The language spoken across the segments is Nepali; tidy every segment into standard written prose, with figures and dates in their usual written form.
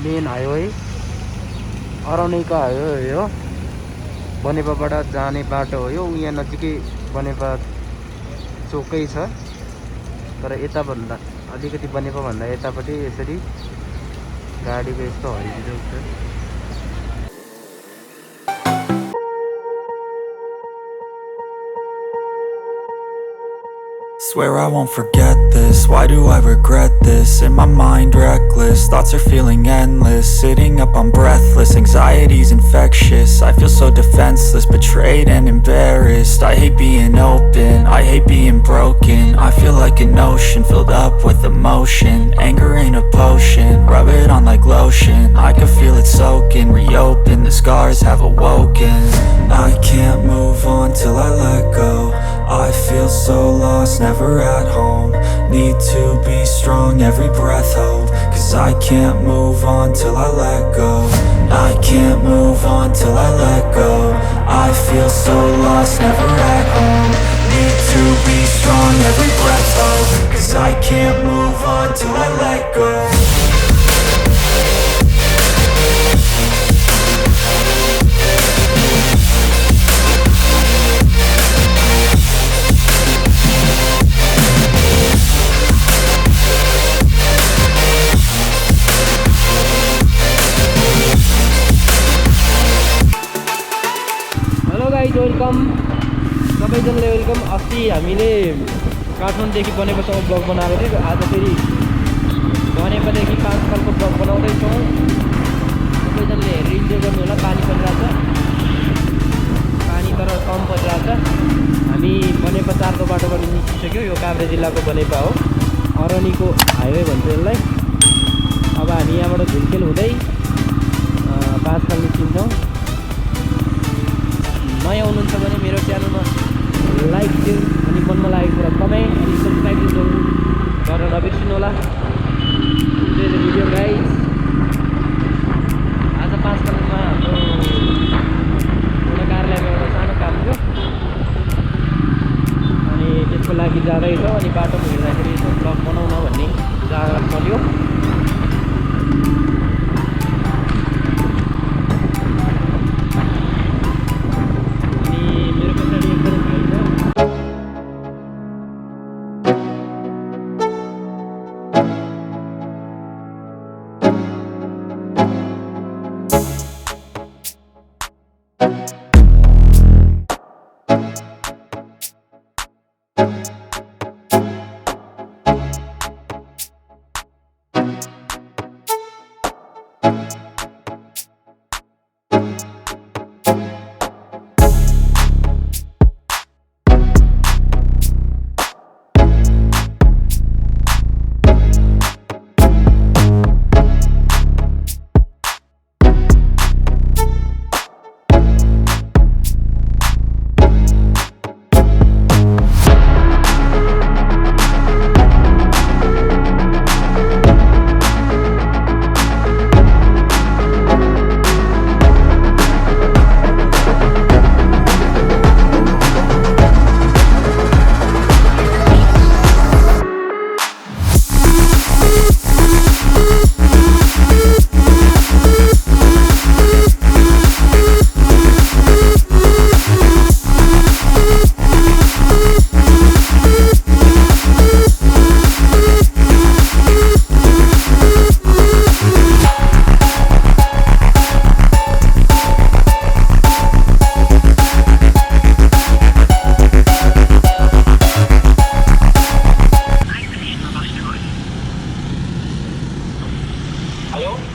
मेन हाइवे अरानिका हाइवे हो। बनेपाबाट जाने बाटो हो यो। यहाँ नजिकै बनेपा चोकै छ, तर यताभन्दा अलिकति बनेपाभन्दा यतापट्टि यसरी गाडीको यस्तो हरिजोक छ। Swear I won't forget this, why do I regret this? In my mind reckless, thoughts are feeling endless. Sitting up I'm breathless, anxiety's infectious. I feel so defenseless, betrayed and embarrassed. I hate being open, I hate being broken. I feel like an ocean filled up with emotion. Anger ain't a potion, rub it on like lotion. I can feel it soaking, reopen, the scars have awoken. I can't move on till I let go. I feel so lost, never at home. Need to be strong, every breath hope. Cause I can't move on till I let go. I can't move on till I let go. I feel so lost, never at home. Need to be strong, every breath hope. Cause I can't move on till I let go. Welcome सबैजनाले वेलकम। अस्ति हामीले काठमाडौँदेखि बनेपासम्म ब्लग बनाएको थियो। आज फेरि बनेपादेखि पाँचखालको ब्लग बनाउँदैछौँ। सबैजनाले हेरेर इन्जोय गर्नु होला। पानी परिरहेको छ, पानी तर कम परिरहेको छ। हामी बनेपा 4 बाटोबाट निस्किसक्यो। यो काभ्रे जिल्लाको बनेपा हो, अरनिको हाइवे भन्छ यसलाई। अब हामी यहाँबाट झुल्केल हुँदै पाँचखाल निस्किन्छौँ। नयाँ हुनुहुन्छ भने मेरो च्यानलमा लाइक दिनु अनि मनमा लागेको कुरा कमेन्ट अनि सब्सक्राइब गर्न नबिर्सिनु होला। भिडियो गाइस, आज पाँचखालमा हाम्रो एउटा कार्यालयमा एउटा सानो काम थियो अनि त्यसको लागि जाँदैछ। अनि बाटोमा हिँड्दाखेरि यसो ब्लग बनाउन भन्ने जाँदा चल्यो।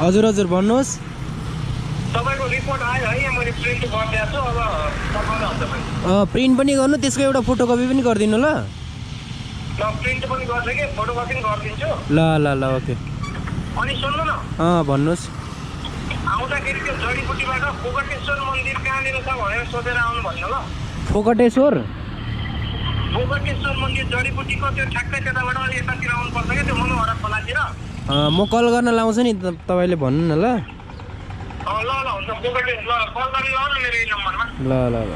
हजुर हजुर भन्नुहोस्। तपाईको रिपोर्ट आयो है, यहाँ मैले प्रिन्ट गरिदिएको छु। अब तपाईले हुन्छ भने प्रिन्ट पनि गर्नु, त्यसको एउटा फोटोकपी पनि गरिदिनु ल। ल प्रिन्ट पनि गर्छ कि फोटोकपी पनि गरिदिन्छु। ल ल ल ओके। अनि सुन्नु न, भन्नुहोस्। आउँदाखेरि त्यो जडीबुटीबाट फोकटेश्वर मन्दिर कहाँनिर छ भनेर सोधेर आउनु भन्नु ल। फोकटेश्वर मन्दिर जडीबुटीको त्यो ठ्याक्कै त्यताबाट अलि यतातिर आउनु पर्छ क्या, त्यो मनोहरा खोलातिर। म कल गर्न लाउँछु नि, तपाईँले भन्नु न ल। ल ल हुन्छ, फोकटेश्वर कल गरेर आउनु मेरो यही नम्बरमा। ल ल ल।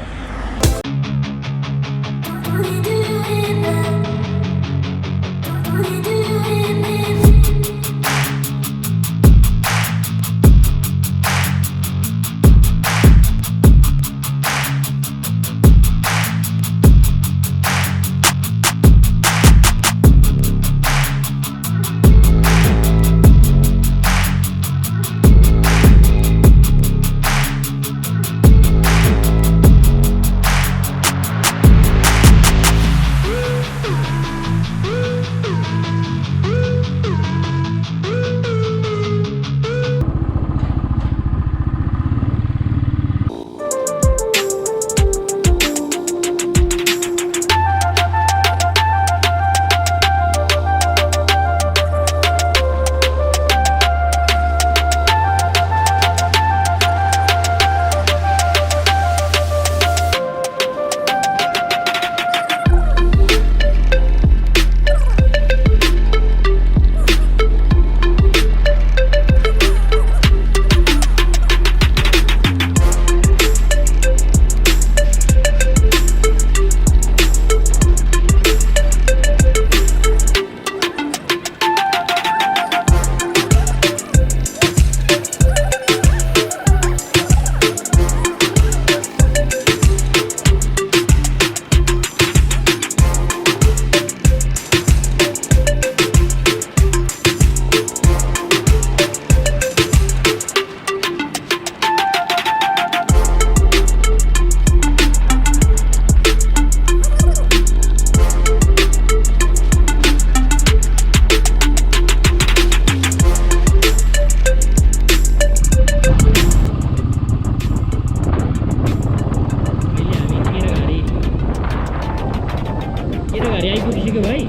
केराघारी आइपुगिसक्यो भाइ।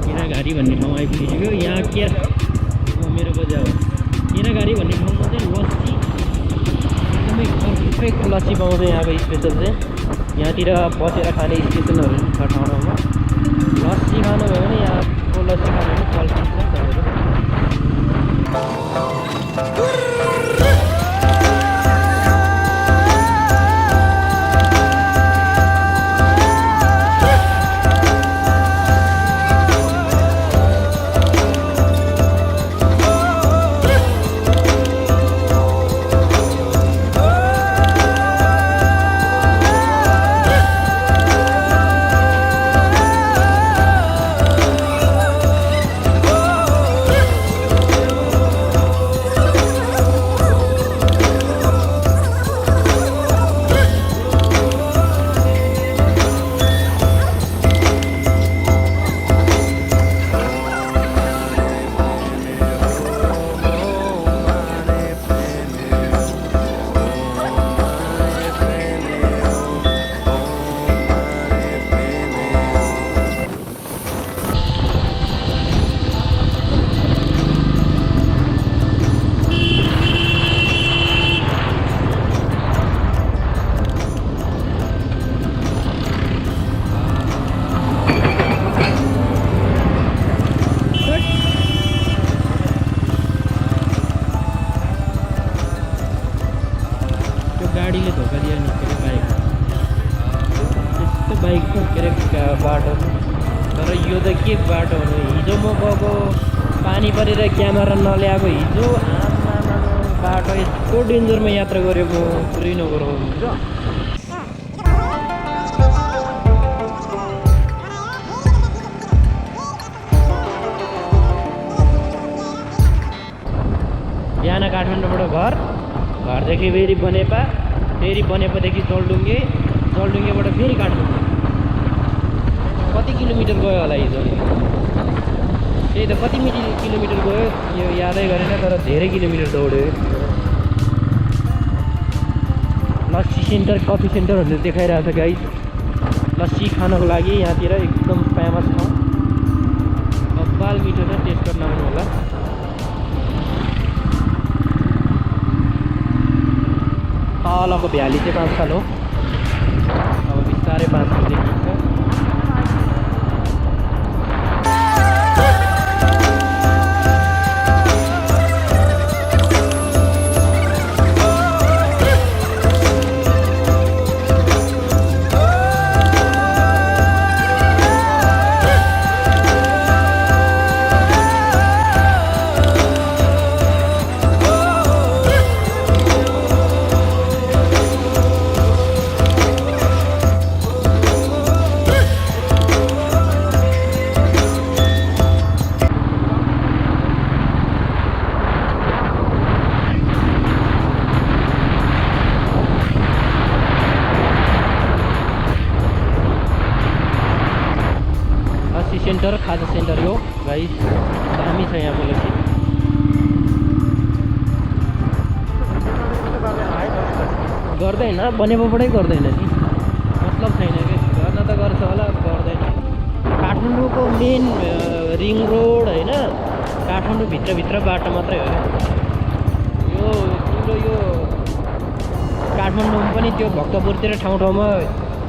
केराघारी भन्ने ठाउँ आइपुगिसक्यो। यहाँ मेरो बजार हो। केराघारी भन्ने ठाउँमा चाहिँ लस्सी एकदमै पर्फेक्ट लस्सी पाउँछ। यहाँको स्पेसल चाहिँ यहाँतिर बसेर खाने स्टेसनहरू छ ठाउँ ठाउँमा। लस्सी खानुभयो भने यहाँको लस्सी खानु भने फल्किन्छ तपाईँहरू। गाडीले धोका दिएर निस्केको बाइक त्यस्तो बाइकको के अरे बाटो। तर यो त के बाटो हो? हिजो म गएको पानी परेर क्यामेरा नल्याएको हिजो आमा बाटो यस्तो डेन्जरमा यात्रा गरेको पुरै नगरेको हुन्छ। बिहान काठमाडौँबाट घरदेखि फेरि बनेपा, फेरि बनेपादेखि जलडुङ्गे, जलडुङ्गेबाट फेरि काठमाडौँ। कति किलोमिटर गयो होला हिजो? त्यही त कति किलोमिटर गयो यो यादै गरेन, तर धेरै किलोमिटर दौड्यो। लस्सी सेन्टर, कफी सेन्टरहरू देखाइरहेको छ गाइस। लस्सी खानको लागि यहाँतिर एकदम फेमस ठाउँ। कपाल मिठो छ, टेस्ट गर्न आउनु होला। तलको भ्याली चाहिँ पाँचखाल हो। अब बिस्तारै पाँचखाल देखिन्छ। सेन्टर खाजा सेन्टर हो गाइस। दामी छ यहाँको लस्सी। गर्दैन, बनेपाबाटै गर्दैन नि, मतलब छैन कि गर्न त गर्छ होला, गर्दैन। काठमाडौँको मेन रिङ रोड होइन, काठमाडौँ भित्रभित्र बाटो मात्रै हो यो तिम्रो। यो काठमाडौँमा पनि त्यो भक्तपुरतिर ठाउँ ठाउँमा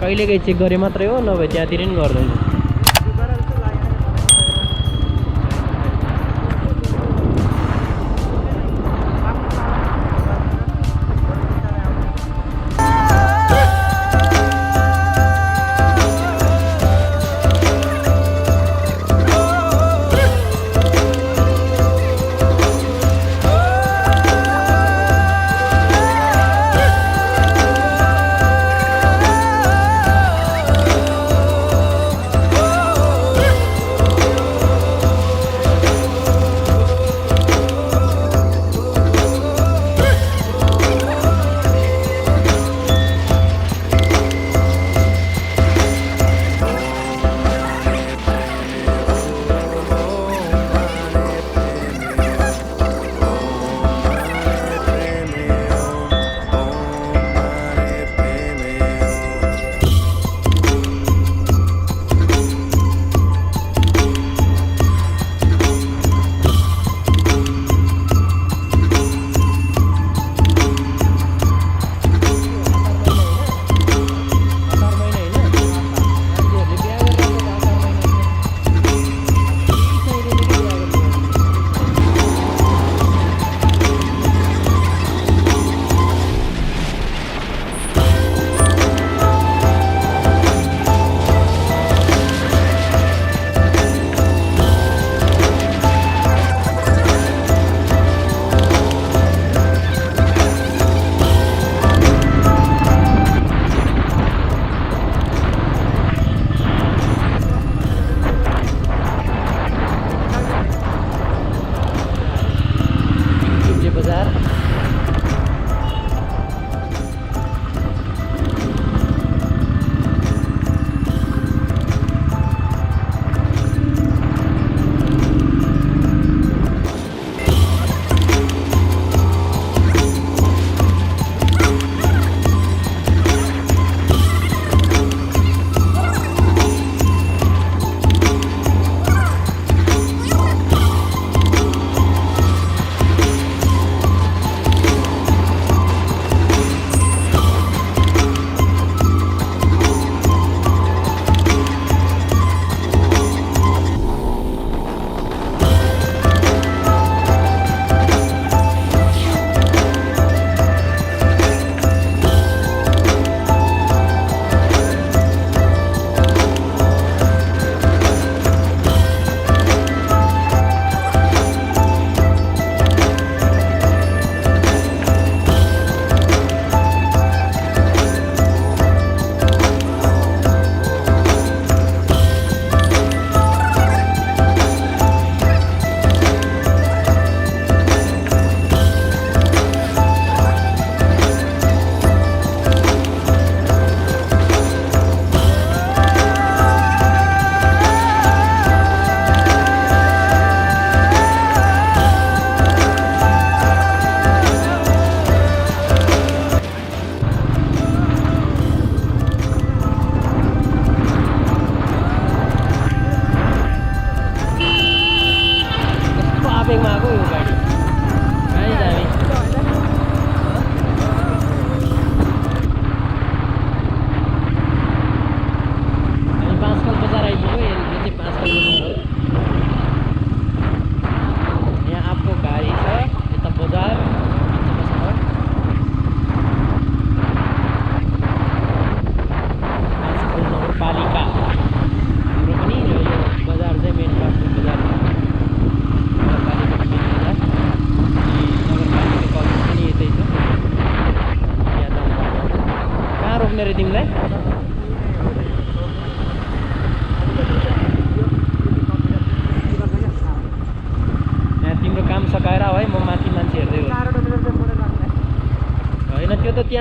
कहिलेकाहीँ चेक गरे मात्रै हो, नभए त्यहाँतिर नि गर्दैन।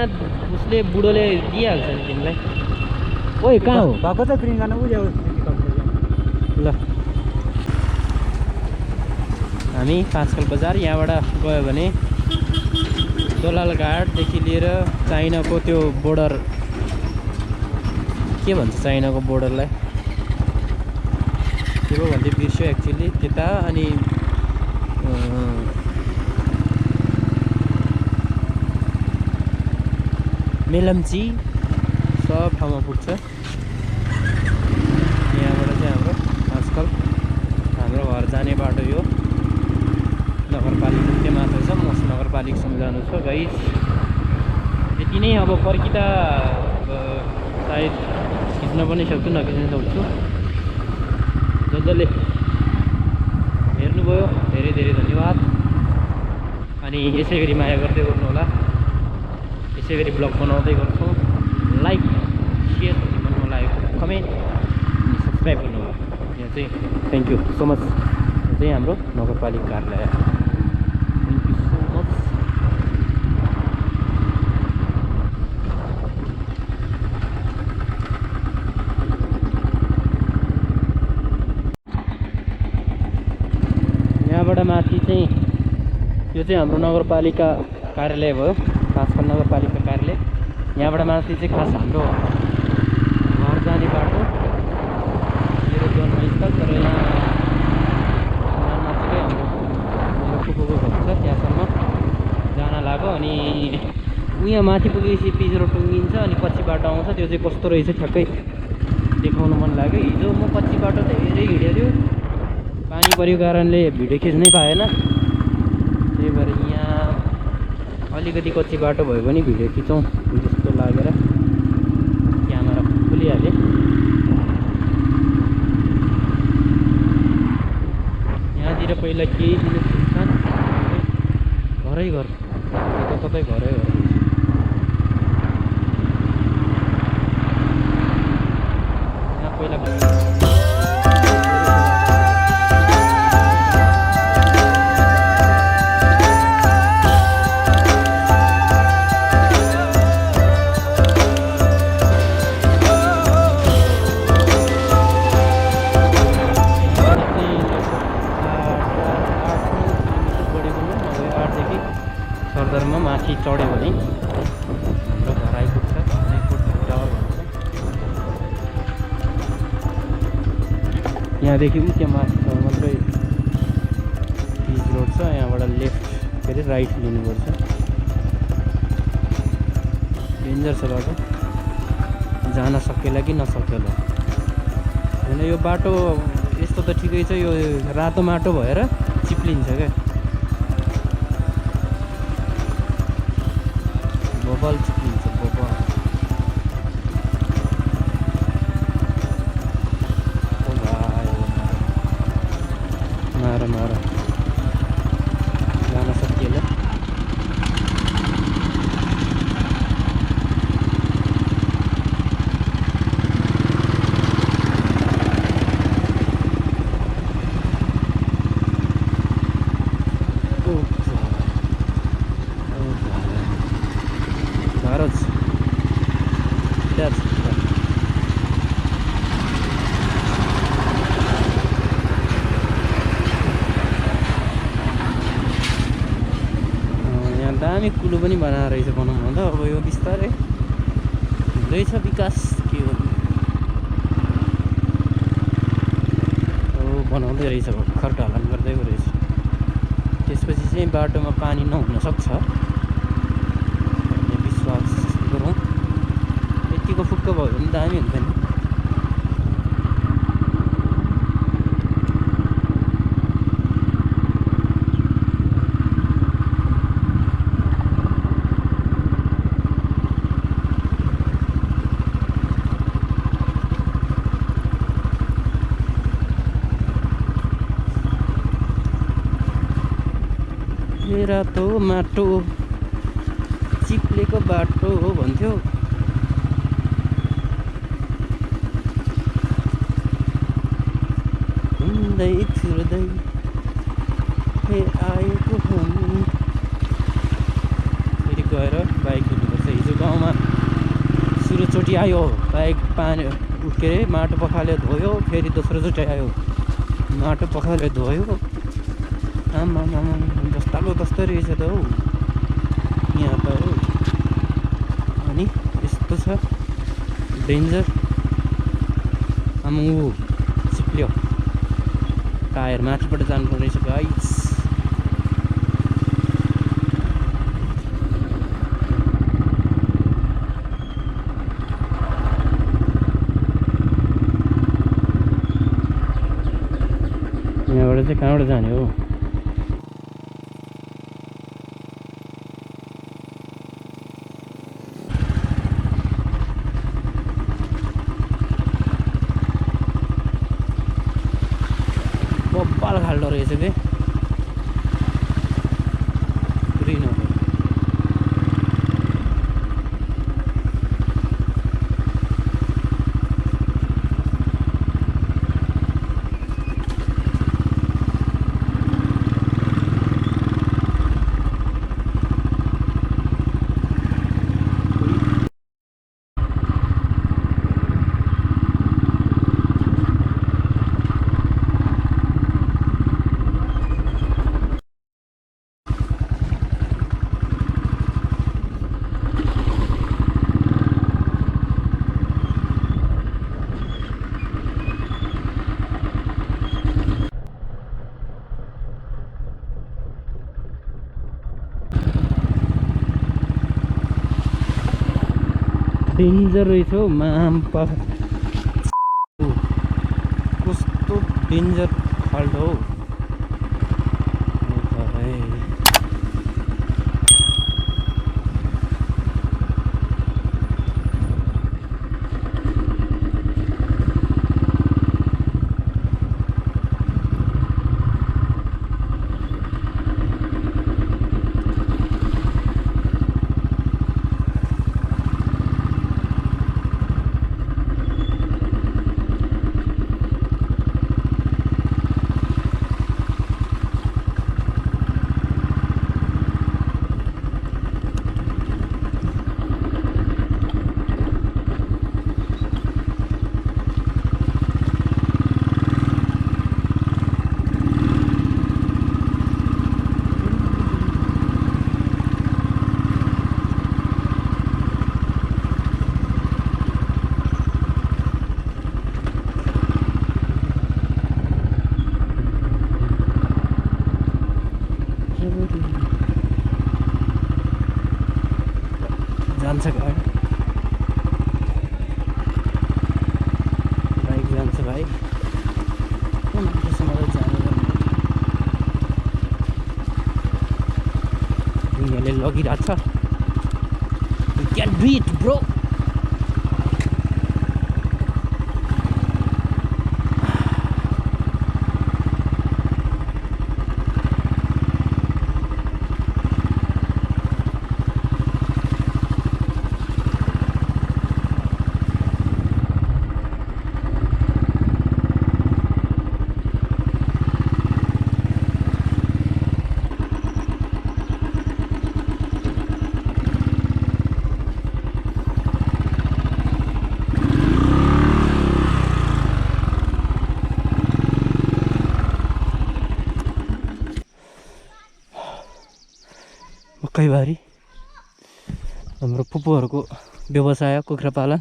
त्यहाँ उसले बुढोले दिइहाल्छ नि तिमीलाई ओइ कहाँ हो भएको त प्रिन्ट गर्न बुझ्यो ल हामी पाँचखाल बजार यहाँबाट गयो भने दोलाल घाटदेखि लिएर चाइनाको त्यो बोर्डर के भन्छ चाइनाको बोर्डरलाई के पो भन्दै बिर्स्यो एक्चुअली त्यता अनि मेलम्ची सब ठाउँमा पुग्छ यहाँबाट चाहिँ हाम्रो पाँचखाल हाम्रो घर जाने बाटो यो नगरपालिका त्यो मात्र छ मस नगरपालिकासम्म जानु छ गाइस यति नै अब पर्किँदा सायद खिच्न पनि सक्छु नखिच्न सक्छु जसले हेर्नुभयो धेरै धेरै धन्यवाद अनि यसै गरी माया गर्दै गर्नु होला यसै गरी ब्लग बनाउँदै गर्छौँ लाइक सेयर भन्नु लागेको कमेन्ट अनि सब्सक्राइब गर्नु होला यहाँ चाहिँ थ्याङ्क यू सो मच यो चाहिँ हाम्रो नगरपालिका कार्यालय थ्याङ्क यू सो मच यहाँबाट माथि चाहिँ यो चाहिँ हाम्रो नगरपालिका कार्यालय भयो पाँचखाल नगरपालिका कार्यालय यहाँबाट माथि चाहिँ खास हाम्रो घर जाने बाटो मेरो जन्मस्थल तर यहाँ नजिकै हाम्रो फुपूको घर छ त्यहाँसम्म जान लाग्यो अनि उहाँ माथि पुगेपछि पिज्रो टुङ्गिन्छ अनि पछि बाटो आउँछ त्यो चाहिँ कस्तो रहेछ ठ्याक्कै देखाउनु मन लाग्यो हिजो म पछि बाटो धेरै हिँडेको थियो पानी परेको कारणले भिडियो खिच्नै पाएन त्यही भएर यहाँ अलिकति कच्ची बाटो भयो भने भिडियो खिचौँ जस्तो लागेर क्यामेरा खोलिहालेँ यहाँतिर पहिला केही दिन सुनसान घरै घर कतै घरै घर यहाँ पहिला सरदरमा माथि चढ्यो भने हाम्रो घर आइपुग्छ टावर भन्छ यहाँदेखि त्यहाँ माथि छ मात्रै पिच रोड छ यहाँबाट लेफ्ट के अरे राइट लिनुपर्छ डेन्जर छ बाटो जान सकेला कि नसकेला होइन यो बाटो यस्तो त ठिकै छ यो रातो माटो भएर चिप्लिन्छ क्या बबल चिप्लिन्छ बबल मार जान सकिएला दामी कुलो पनि बनाएर रहेछ बनाउनु भन्दा अब यो बिस्तारै हुँदैछ विकास के हो बनाउँदै रहेछ भर्खर ढलान गर्दैको रहेछ त्यसपछि चाहिँ बाटोमा पानी नहुन सक्छ भन्ने विश्वास गरौँ यतिको फुक्क भयो भने दामी हुन्छ नि रातो माटो चिप्लेको बाटो भन्थ्यो हिँड्दै छिर्दै आएको फेरि गएर बाइक कुद्नुपर्छ हिजोको गाउँमा सुरुचोटि आयो बाइक पानी के अरे माटो पखाले धोयो फेरि दोस्रोचोटि आयो माटो पखाले धोयो आमा जस्ताको तस्तै रहेछ त हौ यहाँ त हो अनि यस्तो छ डेन्जर आमा ऊ चिप्ल्यो टायर माथिबाट जानुपर्ने रहेछ गाइस यहाँबाट चाहिँ कहाँबाट जाने हो बब्बाल खाल्डो रहेछ के पुरै नभए डेन्जर रहेछ हौ माम्पा कस्तो डेन्जर खाल्डो हौ जान्छ गाडी बाइक जान्छ भाइ कुन किसिमले जाने दुनियाँले लगिरहेछ you can do it bro मकैबारी हाम्रो फुपूहरूको व्यवसाय कुखुरा पालन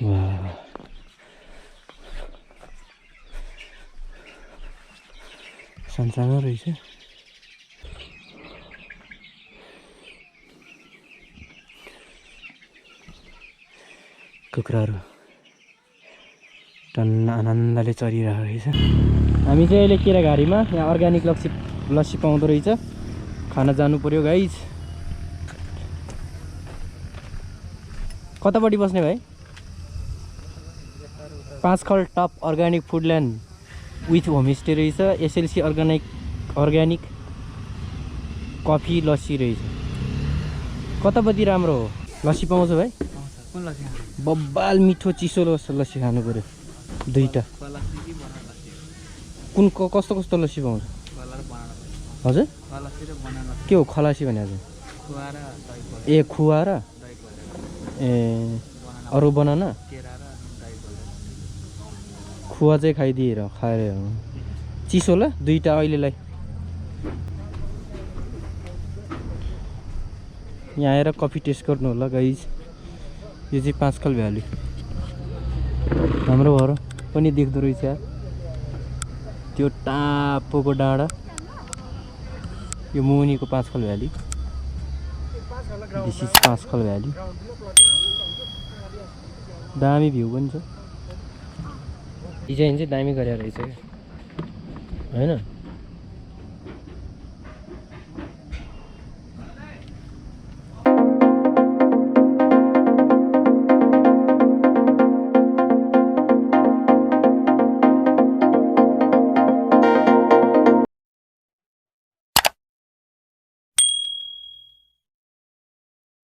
वाह सानो रहेछ कुखुराहरू टन्न आनन्दले चरिरहेको रहेछ हामी चाहिँ अहिले केराघारीमा यहाँ अर्ग्यानिक लस्सी पाउँदो रहेछ खाना जानु पर्यो गाइज कतापट्टि बस्ने भाइ पाँचखल टप अर्ग्यानिक फुडल्यान्ड विथ होमस्टे रहेछ एसएलसी अर्ग्यानिक कफी लस्सी रहेछ कतापट्टि राम्रो हो लस्सी पाउँछ भाइ? कुन लस्सी खाने? बब्बाल मिठो चिसो लस्सी खानु पर्यो दुईटा। लस्सी कि बनाना लस्सी? कुन कस्तो कस्तो लस्सी पाउँछ? Colour banana lassi. हजुर लस्सी र बनाना लस्सी। के हो खलासी भने आज? खुवा र दही खोलेर। ए खुवा र दही खोलेर। ए अरू बनाना? केरा र दही खोलेर। खुवा चाहिँ खाइदिएर खाएर चिसो ल दुईटा अहिलेलाई। यहाँ आएर कफी टेस्ट गर्नु होला गाइज। यो चाहिँ पाँचखाल भ्याली हाम्रो घर पनि देख्दो रहेछ यार। त्यो टापोको डाँडा यो मुनिको Panchkhal valley. This is Panchkhal valley. दामी भ्यू पनि छ। डिजाइन चाहिँ दामी गरेर रहेछ क्या हैन।